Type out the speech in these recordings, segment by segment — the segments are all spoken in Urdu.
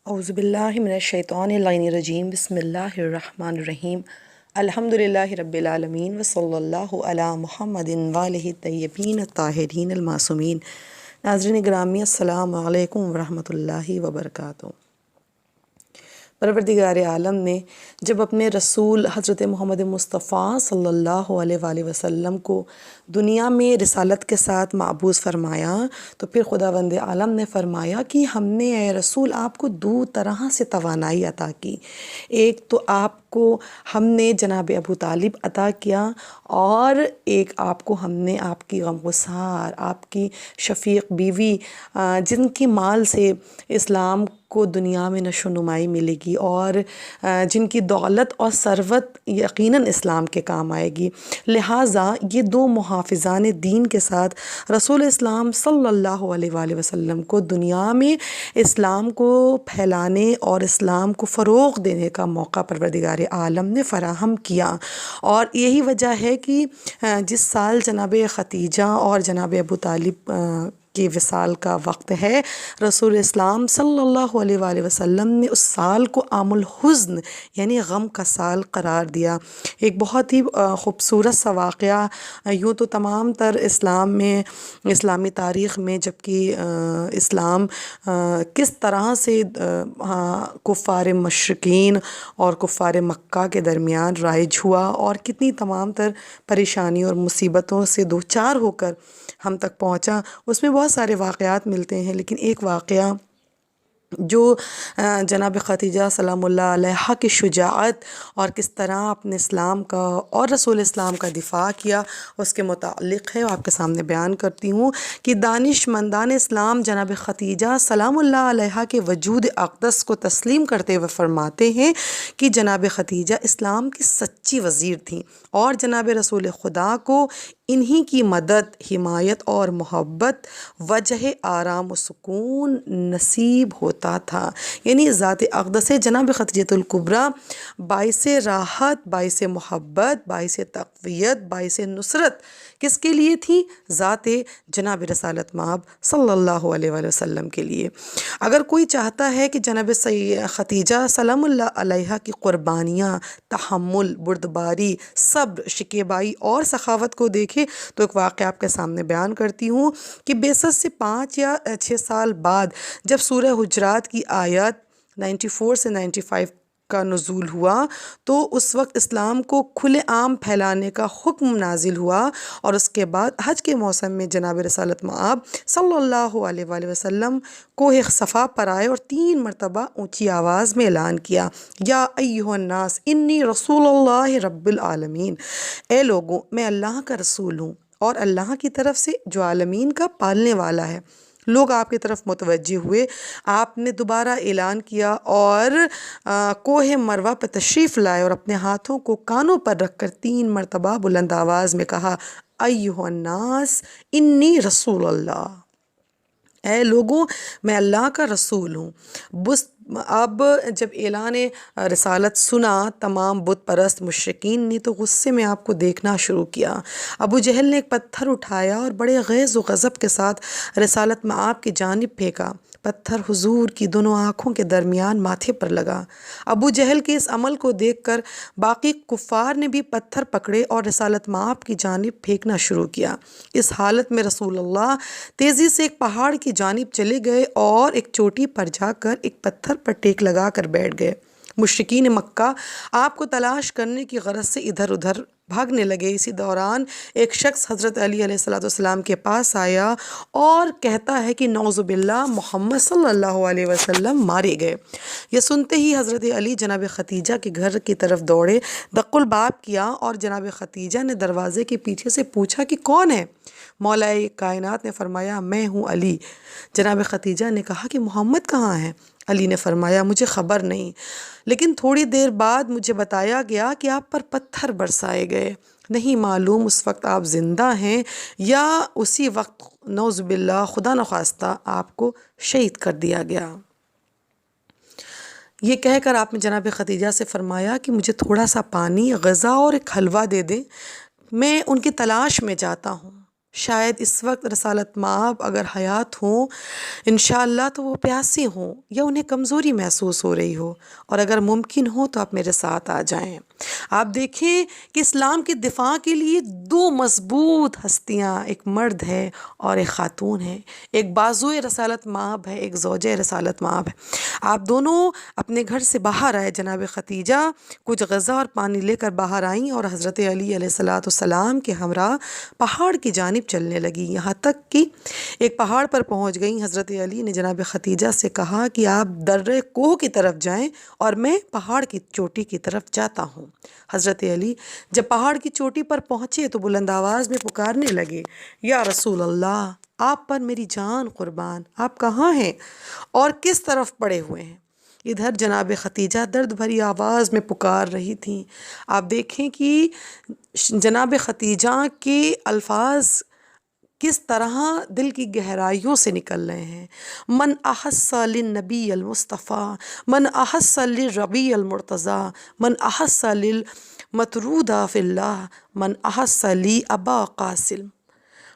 اعوذ باللہ من الشیطان اللعین الرجیم بسم اللہ الرحمن الرحیم الحمدللہ رب العالمین وصلی اللہ علی محمد وآلہ الطیبین الطاہرین المعصومین۔ ناظرین گرامی السلام علیکم ورحمۃ اللہ وبرکاتہ۔ پروردگار عالم نے جب اپنے رسول حضرت محمد مصطفیٰ صلی اللہ علیہ وآلہ وسلم کو دنیا میں رسالت کے ساتھ مبعوث فرمایا تو پھر خداوند عالم نے فرمایا کہ ہم نے اے رسول آپ کو دو طرح سے توانائی عطا کی۔ ایک تو آپ کو ہم نے جناب ابو طالب عطا کیا، اور ایک آپ کو ہم نے آپ کی غمگسار، آپ کی شفیق بیوی، جن کی مال سے اسلام کو دنیا میں نشو و نمائی ملے گی اور جن کی دولت اور ثروت یقیناً اسلام کے کام آئے گی، لہٰذا یہ دو محافظان دین کے ساتھ رسول اسلام صلی اللہ علیہ وآلہ وسلم کو دنیا میں اسلام کو پھیلانے اور اسلام کو فروغ دینے کا موقع پروردگار عالم نے فراہم کیا۔ اور یہی وجہ ہے کہ جس سال جناب ختیجہ اور جناب ابو طالب کی وصال کا وقت ہے، رسول اسلام صلی اللہ علیہ وآلہ وسلم نے اس سال کو عام الحزن یعنی غم کا سال قرار دیا۔ ایک بہت ہی خوبصورت سا واقعہ یوں تو تمام تر اسلام میں، اسلامی تاریخ میں، جبکہ اسلام کس طرح سے کفار مشرکین اور کفار مکہ کے درمیان رائج ہوا اور کتنی تمام تر پریشانیوں اور مصیبتوں سے دوچار ہو کر ہم تک پہنچا، اس میں بہت سارے واقعات ملتے ہیں، لیکن ایک واقعہ جو جناب ختیجہ سلام اللہ علیہا کی شجاعت اور کس طرح اپنے اسلام کا اور رسول اسلام کا دفاع کیا اس کے متعلق ہے، آپ کے سامنے بیان کرتی ہوں کہ دانش مندان اسلام جناب ختیجہ سلام اللہ علیہا کے وجود اقدس کو تسلیم کرتے ہوئے فرماتے ہیں کہ جناب ختیجہ اسلام کی سچی وزیر تھیں اور جناب رسول خدا کو انہی کی مدد، حمایت اور محبت وجہ آرام و سکون نصیب ہوتا تھا۔ یعنی ذات اقدس جناب ختیجۃ الکبریٰ باعث راحت، باعث محبت، باعث تقویت، باعث نصرت کس کے لیے تھی؟ ذات جناب رسالت مآب صلی اللہ علیہ وآلہ وسلم کے لیے۔ اگر کوئی چاہتا ہے کہ جناب ختیجہ سلام اللہ علیہا کی قربانیاں، تحمل، بردباری، صبر، شکیبائی اور سخاوت کو دیکھے تو ایک واقعہ آپ کے سامنے بیان کرتی ہوں کہ بعثت سے 5 یا 6 سال بعد جب سورہ حجرات کی آیت 94 سے 95 کا نزول ہوا تو اس وقت اسلام کو کھلے عام پھیلانے کا حکم نازل ہوا، اور اس کے بعد حج کے موسم میں جناب رسالت مآب صلی اللہ علیہ وآلہ وسلم کوہ صفا پر آئے اور 3 مرتبہ اونچی آواز میں اعلان کیا، یا ایھا الناس انی رسول اللہ رب العالمین، اے لوگوں میں اللہ کا رسول ہوں اور اللہ کی طرف سے جو عالمین کا پالنے والا ہے۔ لوگ آپ کی طرف متوجہ ہوئے، آپ نے دوبارہ اعلان کیا اور کوہ مروہ پہ تشریف لائے اور اپنے ہاتھوں کو کانوں پر رکھ کر 3 مرتبہ بلند آواز میں کہا، ایھا الناس انی رسول اللہ، اے لوگوں میں اللہ کا رسول ہوں۔ اب جب اعلان رسالت سنا تمام بت پرست مشرکین نے تو غصے میں آپ کو دیکھنا شروع کیا۔ ابو جہل نے ایک پتھر اٹھایا اور بڑے غیظ و غضب کے ساتھ رسالت مآب کی جانب پھینکا۔ پتھر حضور کی دونوں آنکھوں کے درمیان ماتھے پر لگا۔ ابو جہل کے اس عمل کو دیکھ کر باقی کفار نے بھی پتھر پکڑے اور رسالت مآب کی جانب پھینکنا شروع کیا۔ اس حالت میں رسول اللہ تیزی سے ایک پہاڑ کی جانب چلے گئے اور ایک چوٹی پر جا کر ایک پتھر پر ٹیک لگا کر بیٹھ گئے۔ مشرکین مکہ آپ کو تلاش کرنے کی غرض سے ادھر ادھر بھاگنے لگے۔ اسی دوران ایک شخص حضرت علی علیہ السلام کے پاس آیا اور کہتا ہے کہ نعوذ باللہ محمد صلی اللہ علیہ وسلم مارے گئے۔ یہ سنتے ہی حضرت علی جناب ختیجہ کے گھر کی طرف دوڑے، دق الباب کیا اور جناب ختیجہ نے دروازے کے پیچھے سے پوچھا کہ کون ہے؟ مولا کائنات نے فرمایا میں ہوں علی۔ جناب ختیجہ نے کہا کہ محمد کہاں ہے؟ علی نے فرمایا مجھے خبر نہیں، لیکن تھوڑی دیر بعد مجھے بتایا گیا کہ آپ پر پتھر برسائے گئے، نہیں معلوم اس وقت آپ زندہ ہیں یا اسی وقت نعوذ باللہ خدا نخواستہ آپ کو شہید کر دیا گیا۔ یہ کہہ کر آپ نے جناب ختیجہ سے فرمایا کہ مجھے تھوڑا سا پانی، غذا اور ایک حلوہ دے دیں، میں ان کی تلاش میں جاتا ہوں۔ شاید اس وقت رسالت مآب اگر حیات ہوں انشاءاللہ تو وہ پیاسی ہوں یا انہیں کمزوری محسوس ہو رہی ہو، اور اگر ممکن ہو تو آپ میرے ساتھ آ جائیں۔ آپ دیکھیں کہ اسلام کے دفاع کے لیے دو مضبوط ہستیاں، ایک مرد ہے اور ایک خاتون ہے، ایک بازوئے رسالت مآب ہے، ایک زوجہ رسالت مآب ہے۔ آپ دونوں اپنے گھر سے باہر آئے۔ جناب خدیجہ کچھ غذا اور پانی لے کر باہر آئیں اور حضرت علی علیہ السلام کے ہمراہ پہاڑ کی جانب چلنے لگی، یہاں تک کہ ایک پہاڑ پر پہنچ گئیں۔ حضرت علی نے جناب خدیجہ سے کہا کہ آپ درہ کوہ کی طرف جائیں اور میں پہاڑ کی چوٹی کی طرف جاتا ہوں۔ حضرت علی جب پہاڑ کی چوٹی پر پہنچے تو بلند آواز میں پکارنے لگے، یا رسول اللہ، آپ پر میری جان قربان، آپ کہاں ہیں اور کس طرف پڑے ہوئے ہیں؟ ادھر جناب خدیجہ درد بھری آواز میں پکار رہی تھیں۔ آپ دیکھیں کہ جناب خدیجہ کے الفاظ کس طرح دل کی گہرائیوں سے نکل رہے ہیں۔ من احس للنبی المصطفیٰ، من احس للربیع المرتضیٰ، من احس للمطرودہ فی اللہ، من احس لی ابا قاسم۔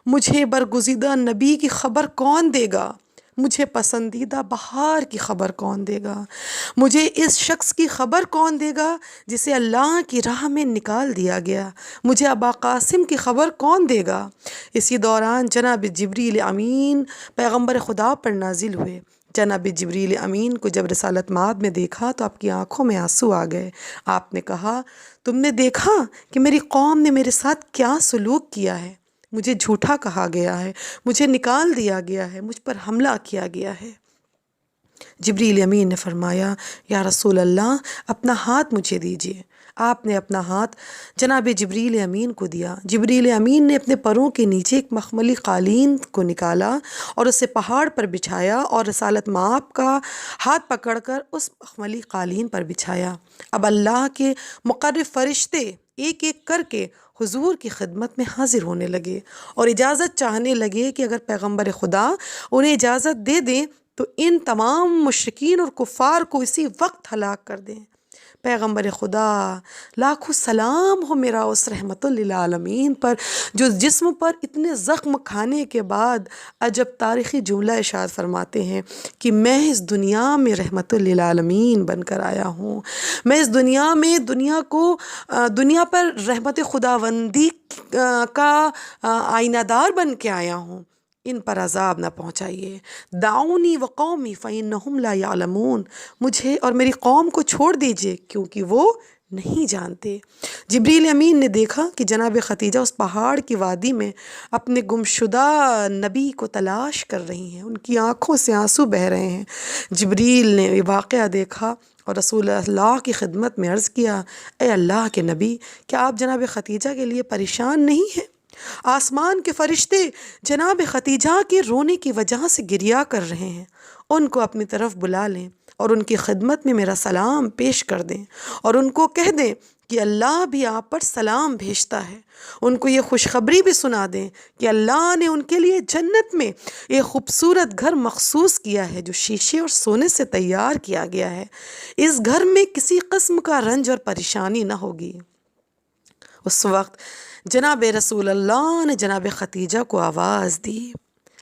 مجھے برگزیدہ نبی کی خبر کون دے گا؟ مجھے پسندیدہ بہار کی خبر کون دے گا؟ مجھے اس شخص کی خبر کون دے گا جسے اللہ کی راہ میں نکال دیا گیا؟ مجھے ابا قاسم کی خبر کون دے گا؟ اسی دوران جناب جبریل امین پیغمبر خدا پر نازل ہوئے۔ جناب جبریل امین کو جب رسالت مآب میں دیکھا تو آپ کی آنکھوں میں آنسو آ گئے۔ آپ نے کہا، تم نے دیکھا کہ میری قوم نے میرے ساتھ کیا سلوک کیا ہے؟ مجھے جھوٹا کہا گیا ہے، مجھے نکال دیا گیا ہے، مجھ پر حملہ کیا گیا ہے۔ جبریل امین نے فرمایا، یا رسول اللہ، اپنا ہاتھ مجھے دیجیے۔ آپ نے اپنا ہاتھ جناب جبریل امین کو دیا۔ جبریل امین نے اپنے پروں کے نیچے ایک مخملی قالین کو نکالا اور اسے پہاڑ پر بچھایا اور رسالت مآب کا ہاتھ پکڑ کر اس مخملی قالین پر بچھایا۔ اب اللہ کے مقرب فرشتے ایک ایک کر کے حضور کی خدمت میں حاضر ہونے لگے اور اجازت چاہنے لگے کہ اگر پیغمبر خدا انہیں اجازت دے دیں تو ان تمام مشرکین اور کفار کو اسی وقت ہلاک کر دیں۔ پیغمبر خدا، لاکھوں سلام ہو میرا اس رحمت للعالمین پر جو جسم پر اتنے زخم کھانے کے بعد عجب تاریخی جملہ ارشاد فرماتے ہیں کہ میں اس دنیا میں رحمت للعالمین بن کر آیا ہوں۔ میں اس دنیا میں دنیا پر رحمت خداوندی کا آئینہ دار بن کے آیا ہوں۔ ان پر عذاب نہ پہنچائیے۔ دعونی وقومی فإنہم لا یعلمون، مجھے اور میری قوم کو چھوڑ دیجئے کیونکہ وہ نہیں جانتے۔ جبریل امین نے دیکھا کہ جناب خدیجہ اس پہاڑ کی وادی میں اپنے گمشدہ نبی کو تلاش کر رہی ہیں، ان کی آنکھوں سے آنسو بہہ رہے ہیں۔ جبریل نے یہ واقعہ دیکھا اور رسول اللہ کی خدمت میں عرض کیا، اے اللہ کے نبی، کیا آپ جناب خدیجہ کے لیے پریشان نہیں ہیں؟ آسمان کے فرشتے جناب خدیجہ کے رونے کی وجہ سے گریہ کر رہے ہیں، ان کو اپنی طرف بلا لیں اور ان کی خدمت میں میرا سلام پیش کر دیں اور ان کو کہہ دیں کہ اللہ بھی آپ پر سلام بھیجتا ہے۔ ان کو یہ خوشخبری بھی سنا دیں کہ اللہ نے ان کے لیے جنت میں ایک خوبصورت گھر مخصوص کیا ہے جو شیشے اور سونے سے تیار کیا گیا ہے۔ اس گھر میں کسی قسم کا رنج اور پریشانی نہ ہوگی۔ اس وقت جناب رسول اللہ نے جناب خدیجہ کو آواز دی۔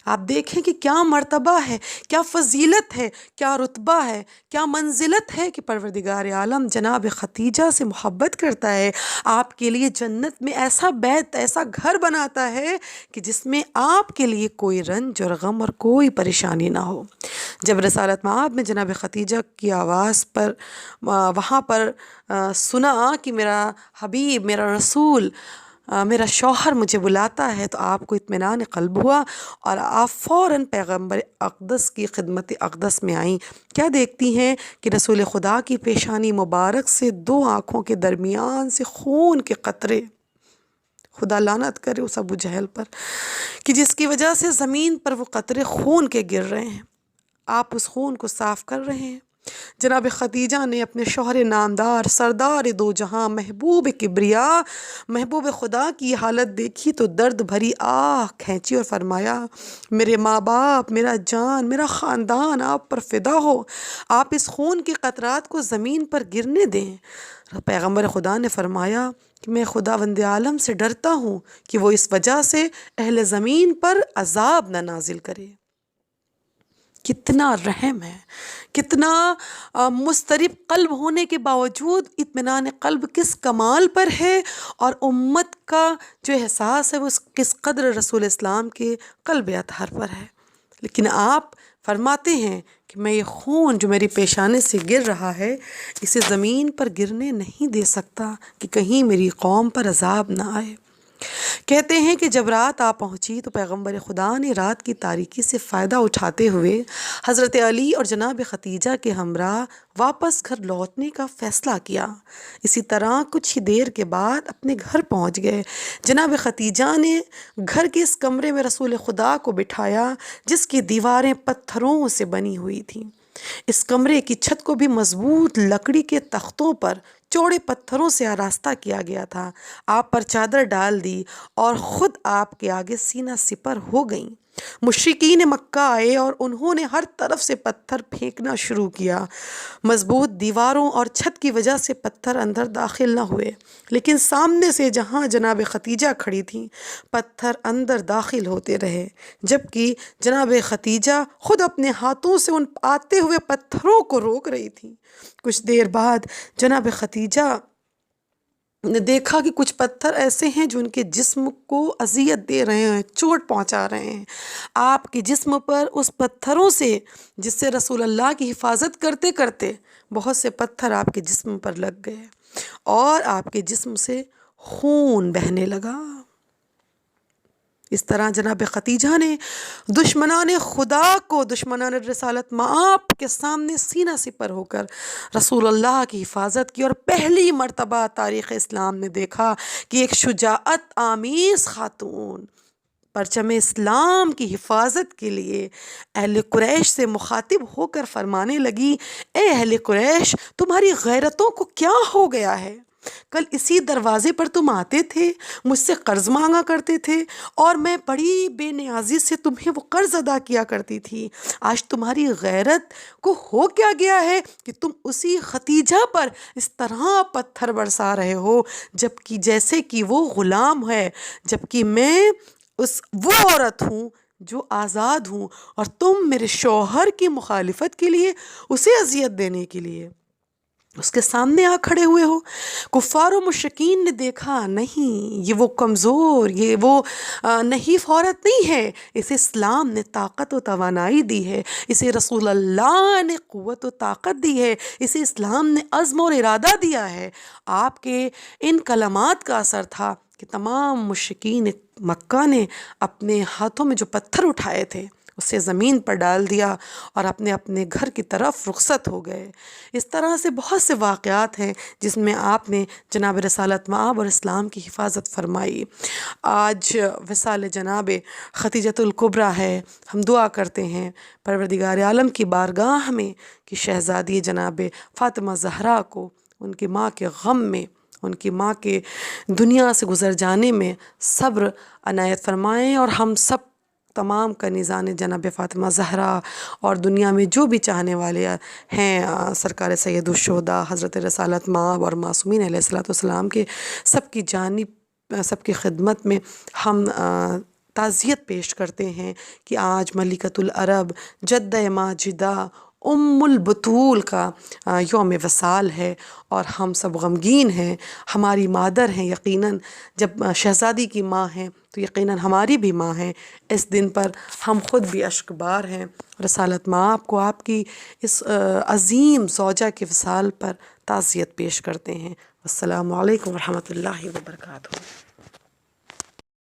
آپ دیکھیں کہ کیا مرتبہ ہے، کیا فضیلت ہے، کیا رتبہ ہے، کیا منزلت ہے کہ پروردگار عالم جناب خدیجہ سے محبت کرتا ہے، آپ کے لیے جنت میں ایسا بیت، ایسا گھر بناتا ہے کہ جس میں آپ کے لیے کوئی رنج اور غم اور کوئی پریشانی نہ ہو۔ جب رسالت مآب میں جناب خدیجہ کی آواز پر وہاں پر سنا کہ میرا حبیب، میرا رسول، میرا شوہر مجھے بلاتا ہے تو آپ کو اطمینان قلب ہوا اور آپ فوراً پیغمبر اقدس کی خدمت اقدس میں آئیں۔ کیا دیکھتی ہیں کہ رسول خدا کی پیشانی مبارک سے دو آنکھوں کے درمیان سے خون کے قطرے، خدا لعنت کرے اس ابو جہل پر کہ جس کی وجہ سے زمین پر وہ قطرے خون کے گر رہے ہیں۔ آپ اس خون کو صاف کر رہے ہیں۔ جناب خدیجہ نے اپنے شوہر نامدار سردار دو جہاں محبوب کبریا محبوب خدا کی حالت دیکھی تو درد بھری آہ کھینچی اور فرمایا میرے ماں باپ، میرا جان، میرا خاندان آپ پر فدا ہو، آپ اس خون کے قطرات کو زمین پر گرنے دیں۔ پیغمبر خدا نے فرمایا کہ میں خداوند عالم سے ڈرتا ہوں کہ وہ اس وجہ سے اہل زمین پر عذاب نہ نازل کرے۔ کتنا رحم ہے، کتنا مضطرب قلب ہونے کے باوجود اطمینان قلب کس کمال پر ہے، اور امت کا جو احساس ہے وہ کس قدر رسول اسلام کے قلب اطہر پر ہے۔ لیکن آپ فرماتے ہیں کہ میں یہ خون جو میری پیشانے سے گر رہا ہے اسے زمین پر گرنے نہیں دے سکتا کہ کہیں میری قوم پر عذاب نہ آئے۔ کہتے ہیں کہ جب رات آ پہنچی تو پیغمبر خدا نے رات کی تاریکی سے فائدہ اٹھاتے ہوئے حضرت علی اور جناب خدیجہ کے ہمراہ واپس گھر لوٹنے کا فیصلہ کیا۔ اسی طرح کچھ ہی دیر کے بعد اپنے گھر پہنچ گئے۔ جناب خدیجہ نے گھر کے اس کمرے میں رسول خدا کو بٹھایا جس کی دیواریں پتھروں سے بنی ہوئی تھیں۔ اس کمرے کی چھت کو بھی مضبوط لکڑی کے تختوں پر چوڑے پتھروں سے آراستہ کیا گیا تھا۔ آپ پر چادر ڈال دی اور خود آپ کے آگے سینہ سپر ہو گئیں۔ مشرکین مکہ آئے اور انہوں نے ہر طرف سے پتھر پھینکنا شروع کیا۔ مضبوط دیواروں اور چھت کی وجہ سے پتھر اندر داخل نہ ہوئے، لیکن سامنے سے جہاں جناب خدیجہ کھڑی تھیں پتھر اندر داخل ہوتے رہے، جبکہ جناب خدیجہ خود اپنے ہاتھوں سے ان آتے ہوئے پتھروں کو روک رہی تھیں۔ کچھ دیر بعد جناب خدیجہ نے دیکھا کہ کچھ پتھر ایسے ہیں جو ان کے جسم کو اذیت دے رہے ہیں، چوٹ پہنچا رہے ہیں۔ آپ کے جسم پر اس پتھروں سے جس سے رسول اللہ کی حفاظت کرتے کرتے بہت سے پتھر آپ کے جسم پر لگ گئے اور آپ کے جسم سے خون بہنے لگا۔ اس طرح جناب خدیجہ نے دشمنان خدا کو، دشمنان رسالت مآب کے سامنے سینہ سپر ہو کر رسول اللہ کی حفاظت کی، اور پہلی مرتبہ تاریخ اسلام نے دیکھا کہ ایک شجاعت آمیز خاتون پرچم اسلام کی حفاظت کے لیے اہل قریش سے مخاطب ہو کر فرمانے لگی، اے اہل قریش، تمہاری غیرتوں کو کیا ہو گیا ہے؟ کل اسی دروازے پر تم آتے تھے، مجھ سے قرض مانگا کرتے تھے اور میں بڑی بے نیازی سے تمہیں وہ قرض ادا کیا کرتی تھی۔ آج تمہاری غیرت کو ہو کیا گیا ہے کہ تم اسی خدیجہ پر اس طرح پتھر برسا رہے ہو جبکہ جیسے کہ وہ غلام ہے، جبکہ میں وہ عورت ہوں جو آزاد ہوں، اور تم میرے شوہر کی مخالفت کے لیے، اسے اذیت دینے کے لیے اس کے سامنے آ کھڑے ہوئے ہو۔ کفار و مشرکین نے دیکھا نہیں، یہ وہ کمزور، یہ وہ نحیف عورت نہیں ہے، اسے اسلام نے طاقت و توانائی دی ہے، اسے رسول اللہ نے قوت و طاقت دی ہے، اسے اسلام نے عزم اور ارادہ دیا ہے۔ آپ کے ان کلمات کا اثر تھا کہ تمام مشرکین مکہ نے اپنے ہاتھوں میں جو پتھر اٹھائے تھے اسے زمین پر ڈال دیا اور اپنے اپنے گھر کی طرف رخصت ہو گئے۔ اس طرح سے بہت سے واقعات ہیں جس میں آپ نے جناب رسالت مآب اور اسلام کی حفاظت فرمائی۔ آج وصال جناب خدیجۃ الکبریٰ ہے، ہم دعا کرتے ہیں پروردگار عالم کی بارگاہ میں کہ شہزادی جناب فاطمہ زہرا کو ان کی ماں کے غم میں، ان کی ماں کے دنیا سے گزر جانے میں صبر عنایت فرمائیں، اور ہم سب تمام کنیزان جناب فاطمہ زہرا اور دنیا میں جو بھی چاہنے والے ہیں سرکار سید الشہداء حضرت رسالت مآب اور معصومین علیہ الصلوۃ والسلام کے سب کی جانب، سب کی خدمت میں ہم تعزیت پیش کرتے ہیں کہ آج ملکۃ العرب جدہ ماجدہ ام البطول کا یوم وصال ہے اور ہم سب غمگین ہیں۔ ہماری مادر ہیں، یقیناً جب شہزادی کی ماں ہیں تو یقیناً ہماری بھی ماں ہیں۔ اس دن پر ہم خود بھی اشک بار ہیں۔ رسالت مآب کو آپ کی اس عظیم زوجہ کے وصال پر تعزیت پیش کرتے ہیں۔ السلام علیکم ورحمۃ اللہ وبرکاتہ۔